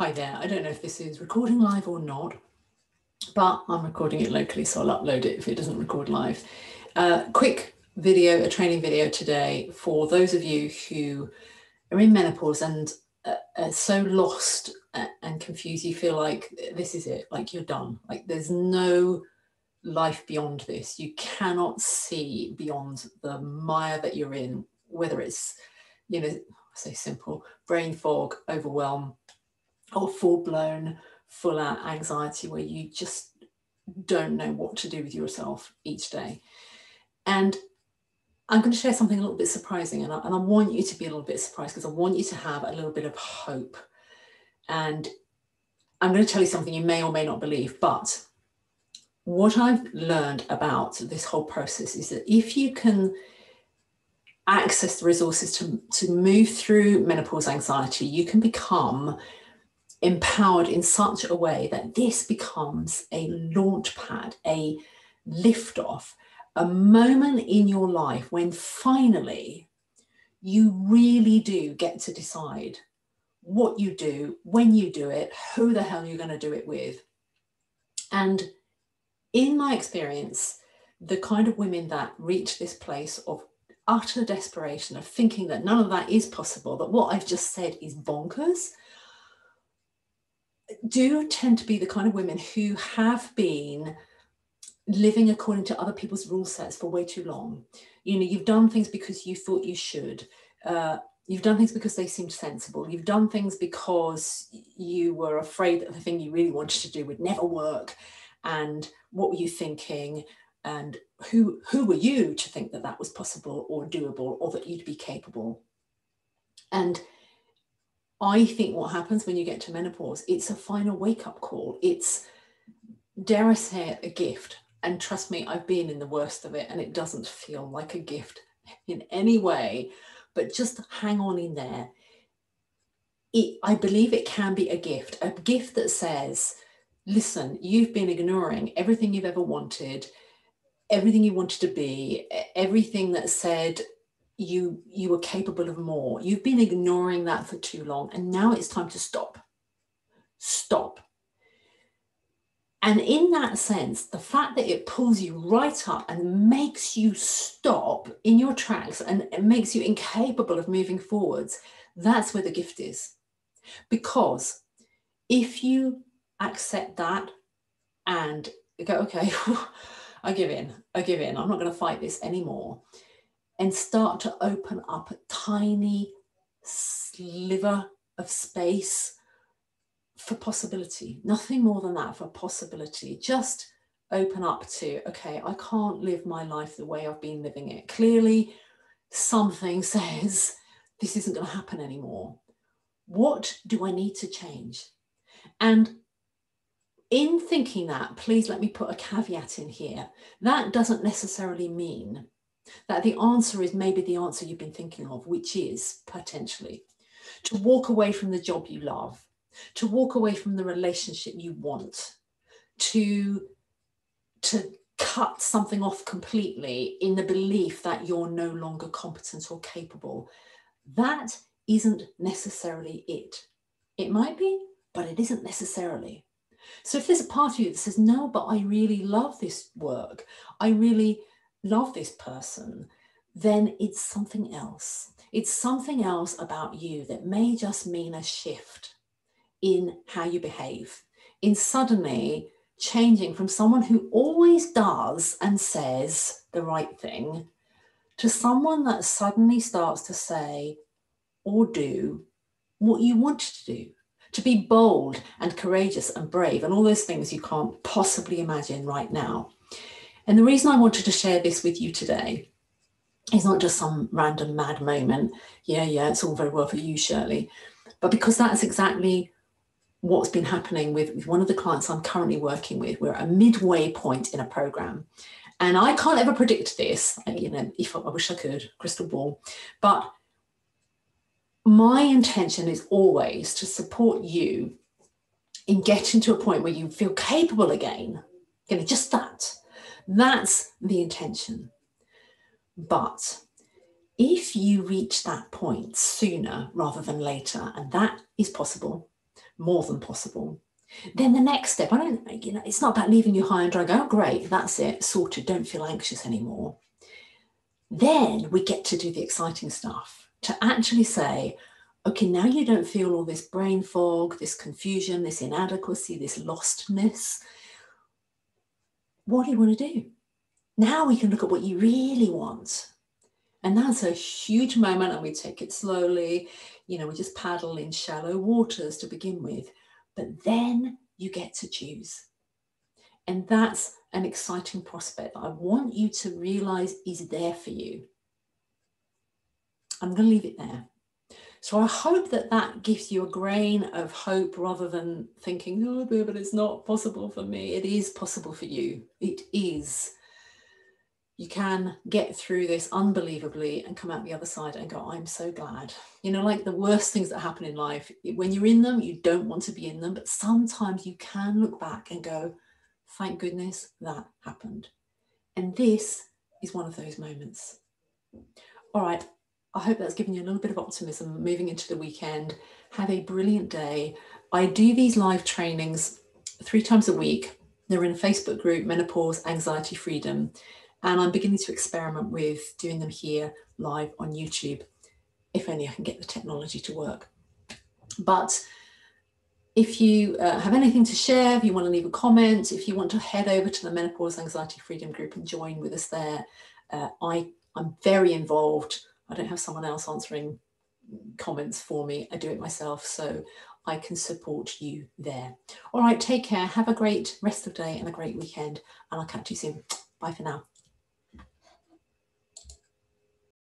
Hi there. I don't know if this is recording live or not, but I'm recording it locally, so I'll upload it if it doesn't record live. Quick video, a training video today for those of you who are in menopause and are so lost and confused. You feel like this is it, like you're done, like there's no life beyond this. You cannot see beyond the mire that you're in, whether it's, you know, I say simple, brain fog, overwhelm, or full-blown, full-out anxiety where you just don't know what to do with yourself each day. And I'm going to share something a little bit surprising, and I want you to be a little bit surprised because I want you to have a little bit of hope. And I'm going to tell you something you may or may not believe, but what I've learned about this whole process is that if you can access the resources to move through menopause anxiety, you can become empowered in such a way that this becomes a launch pad, a lift-off, a moment in your life when finally you really do get to decide what you do, when you do it, who the hell you're going to do it with. And in my experience, the kind of women that reach this place of utter desperation, of thinking that none of that is possible, that what I've just said is bonkers, do tend to be the kind of women who have been living according to other people's rule sets for way too long. You know, you've done things because you thought you should. You've done things because they seemed sensible. You've done things because you were afraid that the thing you really wanted to do would never work. And what were you thinking? And who were you to think that that was possible or doable or that you'd be capable? And I think what happens when you get to menopause, it's a final wake-up call. It's, dare I say it, a gift. And trust me, I've been in the worst of it, and it doesn't feel like a gift in any way, but just hang on in there. I believe it can be a gift that says, listen, you've been ignoring everything you've ever wanted, everything you wanted to be, everything that said you were capable of more. You've been ignoring that for too long, and now it's time to stop. Stop. And in that sense, the fact that it pulls you right up and makes you stop in your tracks and it makes you incapable of moving forwards, that's where the gift is. Because if you accept that and go, okay, I give in, I'm not going to fight this anymore, and start to open up a tiny sliver of space for possibility, nothing more than that, for possibility. Just open up to, okay, I can't live my life the way I've been living it. Clearly, something says this isn't going to happen anymore. What do I need to change? And in thinking that, please let me put a caveat in here. That doesn't necessarily mean that the answer is maybe the answer you've been thinking of, which is potentially to walk away from the job you love, to walk away from the relationship you want, to cut something off completely in the belief that you're no longer competent or capable. That isn't necessarily it. It might be, but it isn't necessarily. So if there's a part of you that says, no, but I really love this work, I really love this person, then it's something else. It's something else about you that may just mean a shift in how you behave, in suddenly changing from someone who always does and says the right thing to someone that suddenly starts to say or do what you want to do, to be bold and courageous and brave and all those things you can't possibly imagine right now. And the reason I wanted to share this with you today is not just some random mad moment. Yeah, it's all very well for you, Shirley, but because that's exactly what's been happening with one of the clients I'm currently working with. We're at a midway point in a program, and I can't ever predict this, you know, if I wish I could, crystal ball, but my intention is always to support you in getting to a point where you feel capable again. You know, just that's the intention. But if you reach that point sooner rather than later, and that is possible, more than possible. Then the next step, it's not about leaving you high and dry, go, oh, great, that's it, sorted, don't feel anxious anymore. Then we get to do the exciting stuff, to actually say, okay, now you don't feel all this brain fog, this confusion, this inadequacy, this lostness. What do you want to do? Now we can look at what you really want. And that's a huge moment, and we take it slowly. We just paddle in shallow waters to begin with. But then you get to choose. And that's an exciting prospect that I want you to realize is there for you. I'm going to leave it there. So I hope that gives you a grain of hope rather than thinking, oh, but it's not possible for me. It is possible for you. It is. You can get through this unbelievably and come out the other side and go, I'm so glad. Like the worst things that happen in life, when you're in them, you don't want to be in them, but sometimes you can look back and go, thank goodness that happened. And this is one of those moments. All right. I hope that's given you a little bit of optimism moving into the weekend. Have a brilliant day. I do these live trainings 3 times a week. They're in a Facebook group, Menopause, Anxiety, Freedom. And I'm beginning to experiment with doing them here live on YouTube, if only I can get the technology to work. But if you have anything to share, if you want to leave a comment, if you want to head over to the Menopause, Anxiety, Freedom group and join with us there, I'm very involved. I don't have someone else answering comments for me. I do it myself, so I can support you there. All right, take care. Have a great rest of the day and a great weekend, and I'll catch you soon. Bye for now.